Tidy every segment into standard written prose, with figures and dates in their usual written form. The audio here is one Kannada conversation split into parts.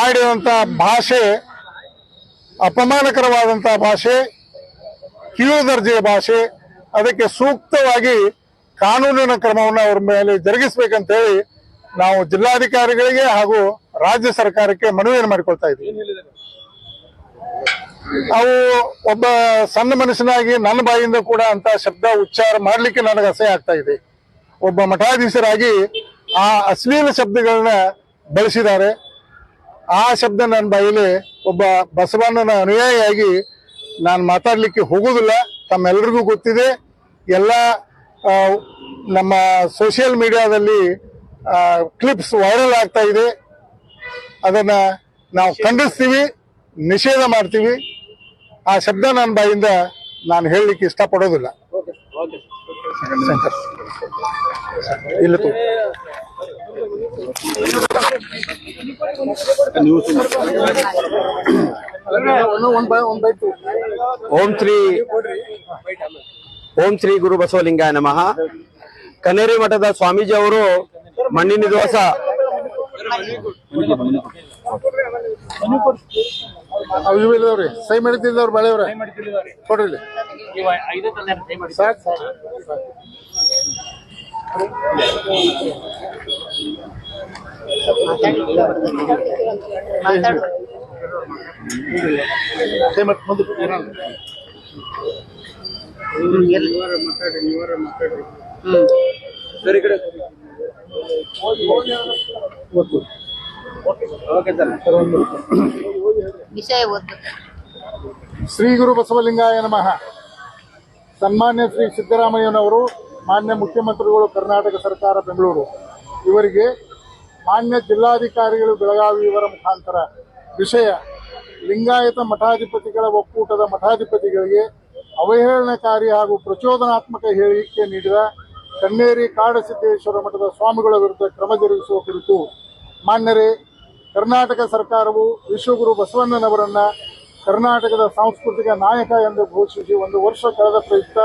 ಆಡಿದಂಥ ಭಾಷೆ ಅಪಮಾನಕರವಾದಂಥ ಭಾಷೆ, ಕೀಳು ದರ್ಜೆಯ ಭಾಷೆ. ಅದಕ್ಕೆ ಸೂಕ್ತವಾಗಿ ಕಾನೂನಿನ ಕ್ರಮವನ್ನು ಅವ್ರ ಮೇಲೆ ಜರುಗಿಸಬೇಕಂತ ಹೇಳಿ ನಾವು ಜಿಲ್ಲಾಧಿಕಾರಿಗಳಿಗೆ ಹಾಗೂ ರಾಜ್ಯ ಸರ್ಕಾರಕ್ಕೆ ಮನವಿಯನ್ನು ಮಾಡಿಕೊಳ್ತಾ ಇದ್ದೀವಿ. ಅವು ಒಬ್ಬ ಸಣ್ಣ ಮನುಷ್ಯನಾಗಿ ನನ್ನ ಬಾಯಿಂದ ಕೂಡ ಅಂತ ಶಬ್ದ ಉಚ್ಚಾರ ಮಾಡಲಿಕ್ಕೆ ನನಗೆ ಅಸಹ್ಯ ಆಗ್ತಾ ಇದೆ. ಒಬ್ಬ ಮಠಾಧೀಶರಾಗಿ ಆ ಅಶ್ಲೀಲ ಶಬ್ದಗಳನ್ನ ಬಳಸಿದ್ದಾರೆ. ಆ ಶಬ್ದ ನನ್ನ ಬಾಯಲ್ಲಿ ಒಬ್ಬ ಬಸವಣ್ಣನ ಅನುಯಾಯಿಯಾಗಿ ನಾನು ಮಾತಾಡಲಿಕ್ಕೆ ಹೋಗುವುದಿಲ್ಲ. ತಮ್ಮೆಲ್ಲರಿಗೂ ಗೊತ್ತಿದೆ. ಎಲ್ಲ ನಮ್ಮ ಸೋಷಿಯಲ್ ಮೀಡಿಯಾದಲ್ಲಿ ಕ್ಲಿಪ್ಸ್ ವೈರಲ್ ಆಗ್ತಾ ಇದೆ. ಅದನ್ನ ನಾವು ಖಂಡಿಸ್ತೀವಿ, ನಿಷೇಧ ಮಾಡ್ತೀವಿ. ಆ ಶಬ್ದ ನನ್ನ ಬಾಯಿಂದ ನಾನು ಹೇಳಲಿಕ್ಕೆ ಇಷ್ಟಪಡೋದಿಲ್ಲ. ಇಲ್ಲ ಓಂ ಶ್ರೀ ಗುರು ಬಸವಲಿಂಗಾಯ ನಮಃ. ಕನ್ನೇರಿ ಮಠದ ಸ್ವಾಮೀಜಿ ಅವರು ಮಣ್ಣಿನ ದಿವಸ ಸೈ ಮಾಡಿದ್ದವ್ರು ಬಳೆಯವ್ರ ಕೊಡ್ರಿ ಸರಿ ಕಡೆ ಶ್ರೀ ಗುರು ಬಸವಲಿಂಗಾಯ ನಮಃ. ಸನ್ಮಾನ್ಯ ಶ್ರೀ ಸಿದ್ದರಾಮಯ್ಯನವರು, ಮಾನ್ಯ ಮುಖ್ಯಮಂತ್ರಿಗಳು ಕರ್ನಾಟಕ ಸರ್ಕಾರ ಬೆಂಗಳೂರು, ಇವರಿಗೆ ಮಾನ್ಯ ಜಿಲ್ಲಾಧಿಕಾರಿಗಳು ಬೆಳಗಾವಿ ಇವರ ಮುಖಾಂತರ ವಿಷಯ ಲಿಂಗಾಯತ ಮಠಾಧಿಪತಿಗಳ ಒಕ್ಕೂಟದ ಮಠಾಧಿಪತಿಗಳಿಗೆ ಅವಹೇಳನಕಾರಿ ಹಾಗೂ ಪ್ರಚೋದನಾತ್ಮಕ ಹೇಳಿಕೆ ನೀಡಿದ ಕನ್ನೇರಿ ಕಾಡಸಿದ್ದೇಶ್ವರ ಮಠದ ಸ್ವಾಮಿಗಳ ವಿರುದ್ಧ ಕ್ರಮ ಜರುಗಿಸುವ ಕುರಿತು ಮಾನ್ಯರೇ, ಕರ್ನಾಟಕ ಸರ್ಕಾರವು ವಿಶ್ವಗುರು ಬಸವಣ್ಣನವರನ್ನ ಕರ್ನಾಟಕದ ಸಾಂಸ್ಕೃತಿಕ ನಾಯಕ ಎಂದು ಘೋಷಿಸಿ 1 ವರ್ಷ ಕಳೆದ ಪ್ರಯುಕ್ತ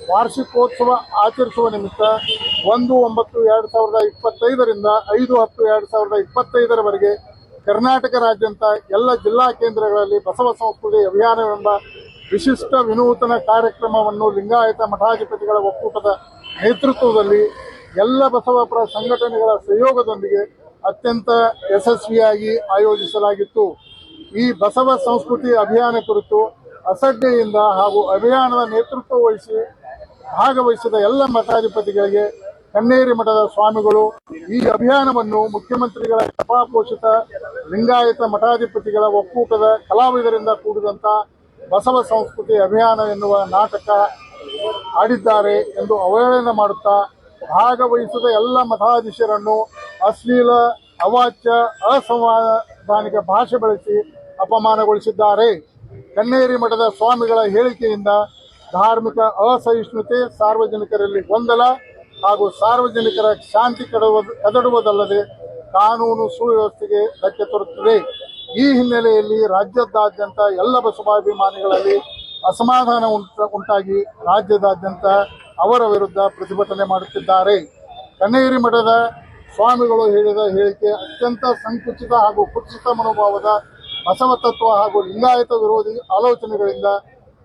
ವಾರ್ಷಿಕೋತ್ಸವ ಆಚರಿಸುವ ನಿಮಿತ್ತ 1/9/2025ರಿಂದ 5/10/2025ರವರೆಗೆ ಕರ್ನಾಟಕ ರಾಜ್ಯಾದ್ಯಂತ ಎಲ್ಲ ಜಿಲ್ಲಾ ಕೇಂದ್ರಗಳಲ್ಲಿ ಬಸವ ಸಂಸ್ಕೃತಿ ಅಭಿಯಾನವೆಂಬ ವಿಶಿಷ್ಟ ವಿನೂತನ ಕಾರ್ಯಕ್ರಮವನ್ನು ಲಿಂಗಾಯತ ಮಠಾಧಿಪತಿಗಳ ಒಕ್ಕೂಟದ ನೇತೃತ್ವದಲ್ಲಿ ಎಲ್ಲ ಬಸವಪರ ಸಂಘಟನೆಗಳ ಸಹಯೋಗದೊಂದಿಗೆ ಅತ್ಯಂತ ಯಶಸ್ವಿಯಾಗಿ ಆಯೋಜಿಸಲಾಗಿತ್ತು. ಈ ಬಸವ ಸಂಸ್ಕೃತಿ ಅಭಿಯಾನ ಕುರಿತು ಅಸಡ್ಡೆಯಿಂದ ಹಾಗೂ ಅಭಿಯಾನದ ನೇತೃತ್ವ ವಹಿಸಿ ಭಾಗವಹಿಸಿದ ಎಲ್ಲ ಮಠಾಧಿಪತಿಗಳಿಗೆ ಕನ್ನೇರಿ ಮಠದ ಸ್ವಾಮಿಗಳು ಈ ಅಭಿಯಾನವನ್ನು ಮುಖ್ಯಮಂತ್ರಿಗಳ ಕೃಪಾಪೋಷಿತ ಲಿಂಗಾಯತ ಮಠಾಧಿಪತಿಗಳ ಒಕ್ಕೂಟದ ಕಲಾವಿದರಿಂದ ಕೂಡಿದಂತ ಬಸವ ಸಂಸ್ಕೃತಿ ಅಭಿಯಾನ ಎನ್ನುವ ನಾಟಕ ಆಡಿದ್ದಾರೆ ಎಂದು ಅವಹೇಳನ ಮಾಡುತ್ತಾ ಭಾಗವಹಿಸಿದ ಎಲ್ಲ ಮಠಾಧೀಶರನ್ನು ಅಶ್ಲೀಲ, ಅವಾಚ್ಯ, ಅಸಂವಿಧಾನಿಕ ಭಾಷೆ ಬಳಸಿ ಅಪಮಾನಗೊಳಿಸಿದ್ದಾರೆ. ಕನ್ನೇರಿ ಮಠದ ಸ್ವಾಮಿಗಳ ಹೇಳಿಕೆಯಿಂದ ಧಾರ್ಮಿಕ ಅಸಹಿಷ್ಣುತೆ, ಸಾರ್ವಜನಿಕರಲ್ಲಿ ಗೊಂದಲ ಹಾಗೂ ಸಾರ್ವಜನಿಕರ ಶಾಂತಿ ಕದಡುವುದಲ್ಲದೆ ಕಾನೂನು ಸುವ್ಯವಸ್ಥೆಗೆ ಧಕ್ಕೆ ತರುತ್ತದೆ. ಈ ಹಿನ್ನೆಲೆಯಲ್ಲಿ ರಾಜ್ಯಾದ್ಯಂತ ಎಲ್ಲ ಬಸವಾಭಿಮಾನಿಗಳಲ್ಲಿ ಅಸಮಾಧಾನ ಉಂಟಾಗಿ ರಾಜ್ಯದಾದ್ಯಂತ ಅವರ ವಿರುದ್ಧ ಪ್ರತಿಭಟನೆ ಮಾಡುತ್ತಿದ್ದಾರೆ. ಕನ್ನೇರಿ ಮಠದ ಸ್ವಾಮಿಗಳು ಹೇಳಿದ ಹೇಳಿಕೆ ಅತ್ಯಂತ ಸಂಕುಚಿತ ಹಾಗೂ ಕುತ್ಸಿತ ಮನೋಭಾವದ ಬಸವ ತತ್ವ ಹಾಗೂ ಲಿಂಗಾಯತ ವಿರೋಧಿ ಆಲೋಚನೆಗಳಿಂದ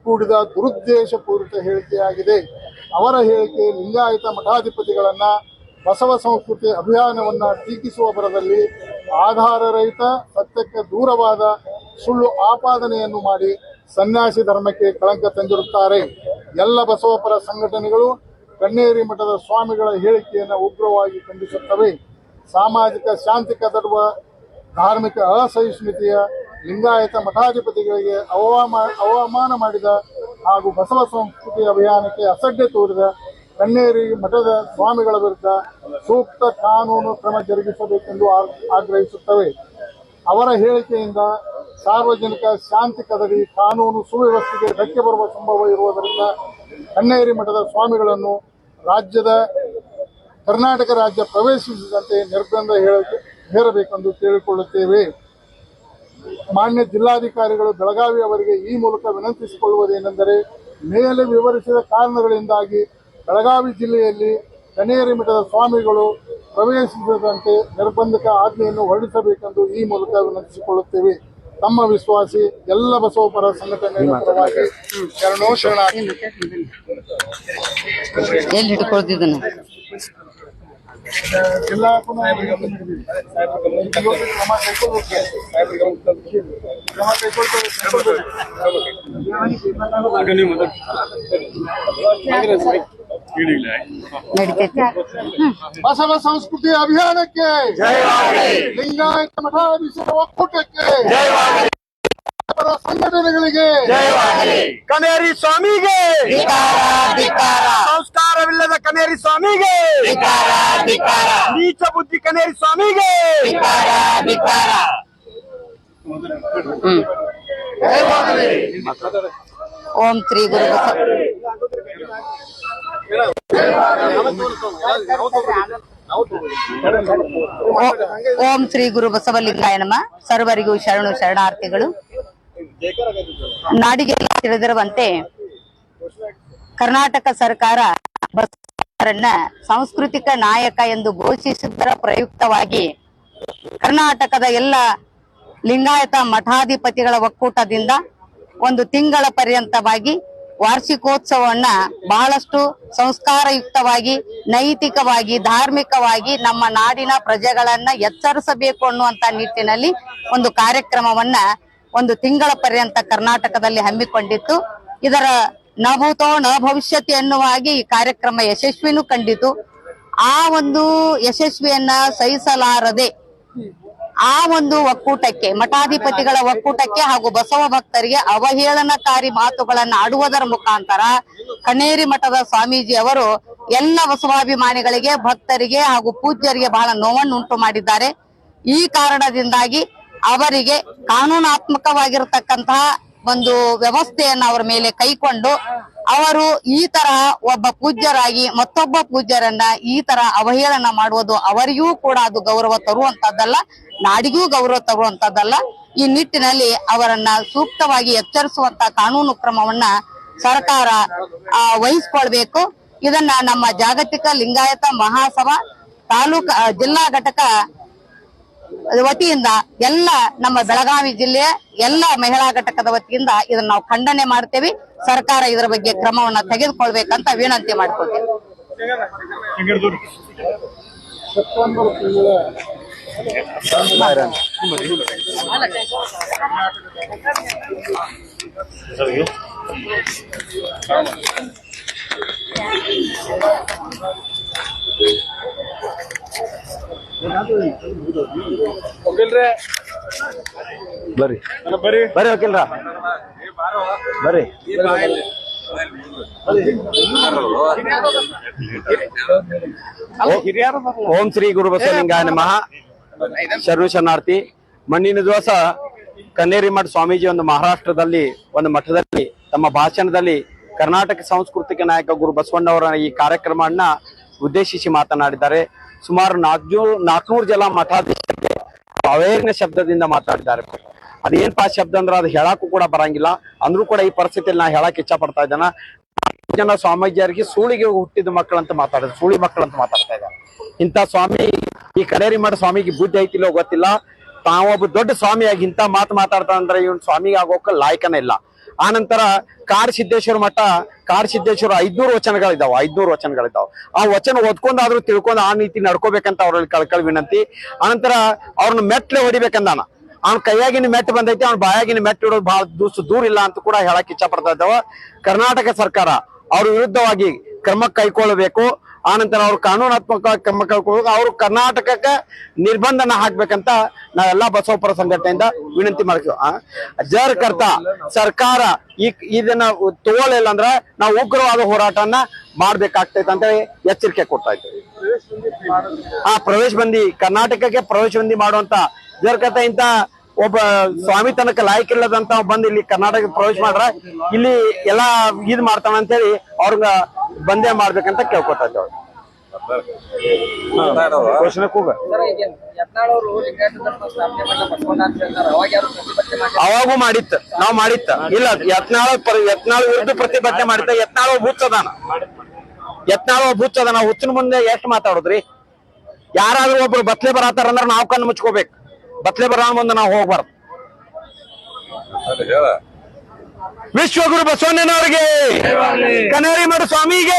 ಕೂಡಿದ ದುರುದ್ದೇಶಪೂರಿತ ಹೇಳಿಕೆಯಾಗಿದೆ. ಅವರ ಹೇಳಿಕೆ ಲಿಂಗಾಯತ ಮಠಾಧಿಪತಿಗಳನ್ನ ಬಸವ ಸಂಸ್ಕೃತಿ ಅಭಿಯಾನವನ್ನು ಟೀಕಿಸುವ ಬರದಲ್ಲಿ ಆಧಾರರಹಿತ, ಸತ್ಯಕ್ಕೆ ದೂರವಾದ ಸುಳ್ಳು ಆಪಾದನೆಯನ್ನು ಮಾಡಿ ಸನ್ಯಾಸಿ ಧರ್ಮಕ್ಕೆ ಕಳಂಕ ತಂದಿರುತ್ತಾರೆ. ಎಲ್ಲ ಬಸವಪರ ಸಂಘಟನೆಗಳು ಕನ್ನೇರಿ ಮಠದ ಸ್ವಾಮಿಗಳ ಹೇಳಿಕೆಯನ್ನು ಉಗ್ರವಾಗಿ ಖಂಡಿಸುತ್ತವೆ. ಸಾಮಾಜಿಕ ಶಾಂತಿ ಕದಡುವ, ಧಾರ್ಮಿಕ ಅಸಹಿಷ್ಣುತೆಯ, ಲಿಂಗಾಯತ ಮಠಾಧಿಪತಿಗಳಿಗೆ ಅವಮಾನ ಮಾಡಿದ ಹಾಗೂ ಬಸವ ಸಂಸ್ಕೃತಿ ಅಭಿಯಾನಕ್ಕೆ ಅಸಡ್ಡೆ ತೋರಿದ ಕನ್ನೇರಿ ಮಠದ ಸ್ವಾಮಿಗಳ ವಿರುದ್ಧ ಸೂಕ್ತ ಕಾನೂನು ಕ್ರಮ ಜರುಗಿಸಬೇಕೆಂದು ಆಗ್ರಹಿಸುತ್ತವೆ. ಅವರ ಹೇಳಿಕೆಯಿಂದ ಸಾರ್ವಜನಿಕ ಶಾಂತಿ ಕದಡಿ ಕಾನೂನು ಸುವ್ಯವಸ್ಥೆಗೆ ಧಕ್ಕೆ ಬರುವ ಸಂಭವ ಇರುವುದರಿಂದ ಕನ್ನೇರಿ ಮಠದ ಸ್ವಾಮಿಗಳನ್ನು ಕರ್ನಾಟಕ ರಾಜ್ಯ ಪ್ರವೇಶಿಸಿದಂತೆ ನಿರ್ಬಂಧ ಹೇರಬೇಕೆಂದು ಕೇಳಿಕೊಳ್ಳುತ್ತೇವೆ. ಮಾನ್ಯ ಜಿಲ್ಲಾಧಿಕಾರಿಗಳು ಬೆಳಗಾವಿ ಅವರಿಗೆ ಈ ಮೂಲಕ ವಿನಂತಿಸಿಕೊಳ್ಳುವುದೇನೆಂದರೆ, ಮೇಲೆ ವಿವರಿಸಿದ ಕಾರಣಗಳಿಂದಾಗಿ ಬೆಳಗಾವಿ ಜಿಲ್ಲೆಯಲ್ಲಿ ಕನೇರಿ ಮಠದ ಸ್ವಾಮಿಗಳು ಪ್ರವೇಶಿಸದಂತೆ ನಿರ್ಬಂಧಕ ಆಜ್ಞೆಯನ್ನು ಹೊರಡಿಸಬೇಕೆಂದು ಈ ಮೂಲಕ ವಿನಂತಿಸಿಕೊಳ್ಳುತ್ತೇವೆ. ತಮ್ಮ ವಿಶ್ವಾಸಿ ಎಲ್ಲ ಬಸವಪರ ಸಂಘಟನೆಗಳ ಪರವಾಗಿ ಶರಣೋ ಶರಣಾರ್ಥಿ. ಎಲ್ಲಿ ಹಿಡ್ಕೊಳ್ತಿದ್ದನು ಜಿಲ್ಲಾ ಕ್ರಮ ನಡೀತೈತಿ. ಬಸವ ಸಂಸ್ಕೃತಿ ಅಭಿಯಾನಕ್ಕೆ ಲಿಂಗಾಯತ ಮಠಾಧೀಶರ ಒಕ್ಕೂಟಕ್ಕೆ ಸಂಘಟನೆಗಳಿಗೆ ಕನೇರಿ ಸ್ವಾಮಿಗೆ ಸಂಸ್ಕಾರವಿಲ್ಲದ ಕನೇರಿ ಸ್ವಾಮಿಗೆ ನೀಚ ಬುದ್ಧಿ ಕನೇರಿ ಸ್ವಾಮಿಗೆ ಓಂ ಶ್ರೀ ಗುರು ಓಂ ಶ್ರೀ ಗುರು ಬಸವಲಿಂಗಾಯ ನಮಃ. ಸರ್ವರಿಗೂ ಶರಣು ಶರಣಾರ್ಥಿಗಳು. ನಾಡಿಗೆಲ್ಲ ತಿಳಿದಿರುವಂತೆ ಕರ್ನಾಟಕ ಸರ್ಕಾರ ಬಸವಣ್ಣನವರನ್ನ ಸಾಂಸ್ಕೃತಿಕ ನಾಯಕ ಎಂದು ಘೋಷಿಸಿದ್ದರ ಪ್ರಯುಕ್ತವಾಗಿ ಕರ್ನಾಟಕದ ಎಲ್ಲ ಲಿಂಗಾಯತ ಮಠಾಧಿಪತಿಗಳ ಒಕ್ಕೂಟದಿಂದ ಒಂದು ತಿಂಗಳ ಪರ್ಯಂತವಾಗಿ ವಾರ್ಷಿಕೋತ್ಸವವನ್ನ ಬಹಳಷ್ಟು ಸಂಸ್ಕಾರಯುಕ್ತವಾಗಿ, ನೈತಿಕವಾಗಿ, ಧಾರ್ಮಿಕವಾಗಿ ನಮ್ಮ ನಾಡಿನ ಪ್ರಜೆಗಳನ್ನ ಎಚ್ಚರಿಸಬೇಕು ಅನ್ನುವಂತ ನಿಟ್ಟಿನಲ್ಲಿ ಒಂದು ಕಾರ್ಯಕ್ರಮವನ್ನ ಒಂದು ತಿಂಗಳ ಪರ್ಯಂತ ಕರ್ನಾಟಕದಲ್ಲಿ ಹಮ್ಮಿಕೊಂಡಿತ್ತು. ಇದರ ನ ಭೂತೋ ನ ಭವಿಷ್ಯತಿ ಎನ್ನುವಾಗಿ ಈ ಕಾರ್ಯಕ್ರಮ ಯಶಸ್ವಿನೂ ಕಂಡಿತು. ಆ ಒಂದು ಯಶಸ್ವಿಯನ್ನ ಸಹಿಸಲಾರದೆ ಆ ಒಂದು ಒಕ್ಕೂಟಕ್ಕೆ, ಮಠಾಧಿಪತಿಗಳ ಒಕ್ಕೂಟಕ್ಕೆ ಹಾಗೂ ಬಸವ ಭಕ್ತರಿಗೆ ಅವಹೇಳನಕಾರಿ ಮಾತುಗಳನ್ನ ಆಡುವುದರ ಮುಖಾಂತರ ಕನೇರಿ ಮಠದ ಸ್ವಾಮೀಜಿ ಅವರು ಎಲ್ಲ ಬಸವಾಭಿಮಾನಿಗಳಿಗೆ, ಭಕ್ತರಿಗೆ ಹಾಗೂ ಪೂಜ್ಯರಿಗೆ ಬಹಳ ನೋವನ್ನು ಉಂಟು ಮಾಡಿದ್ದಾರೆ. ಈ ಕಾರಣದಿಂದಾಗಿ ಅವರಿಗೆ ಕಾನೂನಾತ್ಮಕವಾಗಿರತಕ್ಕಂತಹ ಒಂದು ವ್ಯವಸ್ಥೆಯನ್ನ ಅವರ ಮೇಲೆ ಕೈಕೊಂಡು ಅವರು ಈ ತರ ಒಬ್ಬ ಪೂಜ್ಯರಾಗಿ ಮತ್ತೊಬ್ಬ ಪೂಜ್ಯರನ್ನ ಈ ತರ ಅವಹೇಳನ ಮಾಡುವುದು ಅವರಿಗೂ ಕೂಡ ಅದು ಗೌರವ ತರುವಂತದ್ದಲ್ಲ, ನಾಡಿಗೂ ಗೌರವ ತರುವಂತದ್ದಲ್ಲ. ಈ ನಿಟ್ಟಿನಲ್ಲಿ ಅವರನ್ನ ಸೂಕ್ತವಾಗಿ ಎಚ್ಚರಿಸುವಂತ ಕಾನೂನು ಕ್ರಮವನ್ನ ಸರ್ಕಾರ ವಹಿಸ್ಕೊಳ್ಬೇಕು. ಇದನ್ನ ನಮ್ಮ ಜಾಗತಿಕ ಲಿಂಗಾಯತ ಮಹಾಸಭಾ ತಾಲೂಕಾ ಜಿಲ್ಲಾ ಘಟಕ ವತಿಯಿಂದ ಎಲ್ಲ ನಮ್ಮ ಬೆಳಗಾವಿ ಜಿಲ್ಲೆಯ ಎಲ್ಲ ಮಹಿಳಾ ಘಟಕದ ವತಿಯಿಂದ ಇದನ್ನ ನಾವು ಖಂಡನೆ ಮಾಡ್ತೇವೆ. ಸರ್ಕಾರ ಇದರ ಬಗ್ಗೆ ಕ್ರಮವನ್ನ ತೆಗೆದುಕೊಳ್ಬೇಕಂತ ವಿನಂತಿ ಮಾಡ್ಕೊಳ್ತೇವೆ. ಸೆಪ್ಟೆಂಬರ್ ತಿಂಗಳ ಬರ್ರಿ ಬರ್ರಿ ವಕೀಲ್ರ ಬರ್ರಿ. ಓಂ ಶ್ರೀ ಗುರು ಬಸವಲಿಂಗಾಯ ನಮಃ. ಶರಣು ಶರಣಾರ್ಥಿ. ಮಣ್ಣಿನ ದಿವಸ ಕನ್ನೇರಿ ಮಠ ಸ್ವಾಮೀಜಿ ಒಂದು ಮಹಾರಾಷ್ಟ್ರದಲ್ಲಿ ಒಂದು ಮಠದಲ್ಲಿ ತಮ್ಮ ಭಾಷಣದಲ್ಲಿ ಕರ್ನಾಟಕ ಸಾಂಸ್ಕೃತಿಕ ನಾಯಕ ಗುರು ಬಸವಣ್ಣವರ ಈ ಕಾರ್ಯಕ್ರಮವನ್ನ ಉದ್ದೇಶಿಸಿ ಮಾತನಾಡಿದ್ದಾರೆ. ಸುಮಾರು 400 ಜನ ಮಠಾಧೀಶರಿಗೆ ಅವೇರ್ನೆಸ್ ಶಬ್ದದಿಂದ ಮಾತಾಡಿದ್ದಾರೆ. ಅದೇನ್ಪಾ ಶಬ್ದ ಅಂದ್ರೆ ಅದು ಹೇಳಕ್ಕೂ ಕೂಡ ಬರಂಗಿಲ್ಲ. ಅಂದ್ರೂ ಕೂಡ ಈ ಪರಿಸ್ಥಿತಿಯಲ್ಲಿ ನಾ ಹೇಳಕ್ ಇಚ್ಛಾ ಪಡ್ತಾ ಇದ್ದಾನ. ಜನ ಸ್ವಾಮೀಜಿಯರಿಗೆ ಸೂಳಿಗೆ ಹುಟ್ಟಿದ ಮಕ್ಕಳಂತ ಮಾತಾಡಿದ್ರು, ಸೂಳಿ ಮಕ್ಕಳಂತ ಮಾತಾಡ್ತಾ ಇದ್ದಾರೆ. ಇಂಥ ಸ್ವಾಮಿ ಈ ಕನೇರಿ ಮಠ ಸ್ವಾಮಿಗೆ ಬುದ್ಧಿ ಐತಿಲ್ಲೋ ಗೊತ್ತಿಲ್ಲ. ತಾವೊಬ್ಬ ದೊಡ್ಡ ಸ್ವಾಮಿಯಾಗಿ ಇಂಥ ಮಾತಾಡ್ತಾ ಅಂದ್ರೆ ಇವನ್ ಸ್ವಾಮಿಗೆ ಆಗೋಕ ಲಾಯಕನೇ ಇಲ್ಲ. ಆ ನಂತರ ಕಾಡಸಿದ್ದೇಶ್ವರ ಮಠ, ಕಾಡಸಿದ್ದೇಶ್ವರ 500 ವಚನಗಳಿದ್ದಾವ, 500 ವಚನಗಳಿದ್ದಾವ. ಆ ವಚನ ಓದ್ಕೊಂಡಾದ್ರೂ ತಿಳ್ಕೊಂಡು ಆ ನೀತಿ ನಡ್ಕೋಬೇಕಂತ ಅವ್ರಲ್ಲಿ ಕಳ್ಕಳ್ ವಿನಂತಿ. ಆನಂತರ ಅವ್ರನ್ನ ಮೆಟ್ಲೆ ಹೊಡಿಬೇಕಂದಾನ. ಅವ್ನ ಕೈಯಾಗಿನ ಮೆಟ್ಟು ಬಂದೈತಿ, ಅವ್ನ ಬಾಯಾಗಿನ ಮೆಟ್ಟು ಇಡೋದು ಬಹಳ ದೂರ ಇಲ್ಲ ಅಂತ ಕೂಡ ಹೇಳಕ್ ಇಚ್ಛಾ ಪಡ್ತಾ ಇದ್ದಾವ. ಕರ್ನಾಟಕ ಸರ್ಕಾರ ಅವ್ರ ವಿರುದ್ಧವಾಗಿ ಕ್ರಮ ಕೈಗೊಳ್ಳಬೇಕು. ಆನಂತರ ಅವ್ರು ಕಾನೂನಾತ್ಮಕ ಕ್ರಮ ಕೈಗೊಳ್ಳಬೇಕು. ಅವ್ರು ಕರ್ನಾಟಕಕ್ಕೆ ನಿರ್ಬಂಧನ ಹಾಕ್ಬೇಕಂತ ನಾವೆಲ್ಲಾ ಬಸವಪರ ಸಂಘಟನೆಯಿಂದ ವಿನಂತಿ ಮಾಡ್ತೀವಿ. ಜರ್ ಕರ್ತ ಸರ್ಕಾರ ಇದನ್ನ ತಗೊಳ್ಳಿಲ್ಲ ಅಂದ್ರೆ ನಾವು ಉಗ್ರವಾದ ಹೋರಾಟನ ಮಾಡ್ಬೇಕಾಗ್ತೈತೆ ಅಂತ ಎಚ್ಚರಿಕೆ ಕೊಡ್ತಾ ಇದ್ದೀವಿ. ಪ್ರವೇಶ ಬಂದಿ ಕರ್ನಾಟಕಕ್ಕೆ ಪ್ರವೇಶ ಬಂದಿ ಮಾಡುವಂತ ಜರ್ ಕರ್ತ ಇಂತ ಒಬ್ಬ ಸ್ವಾಮಿ ತನಕ ಲಾಯಕ್ ಇಲ್ಲದಂತ ಬಂದ್ ಇಲ್ಲಿ ಕರ್ನಾಟಕ ಪ್ರವೇಶ ಮಾಡ್ರ ಇಲ್ಲಿ ಎಲ್ಲಾ ಇದ್ ಮಾಡ್ತಾನ ಅಂತೇಳಿ ಅವ್ರಂಗ ಬಂದೇ ಮಾಡ್ಬೇಕಂತ ಕೇಳ್ಕೊತಾ ಇದ್ದೇವೆ. ಅವಾಗೂ ಮಾಡಿತ್ತು, ನಾವ್ ಮಾಡಿತ್ತ ಇಲ್ಲ. ಯತ್ನಾಳ್ ವಿರುದ್ಧ ಪ್ರತಿಭಟನೆ ಮಾಡಿತ್ತ. ಯತ್ನಾಳ್ ಬೂತ್ಸದಾನ ಯತ್ನಾಳ ಹುಚ್ಚದ ನಾವು ಹುಚ್ಚಿನ ಮುಂದೆ ಎಷ್ಟು ಮಾತಾಡುದ್ರಿ? ಯಾರಾದ್ರೂ ಒಬ್ರು ಬತ್ಲೆ ಬರತ್ತಾರಂದ್ರ ನಾವು ಕಣ್ಣು ಮುಚ್ಕೋಬೇಕು. ಬತ್ಲೆ ಬರ ಮುಂದೆ ನಾವು ಹೋಗ್ಬಾರ್ದು. ವಿಶ್ವಗುರು ಬಸವಣ್ಣನವರಿಗೆ, ಕನೇರಿ ಮಠ ಸ್ವಾಮಿಗೆ.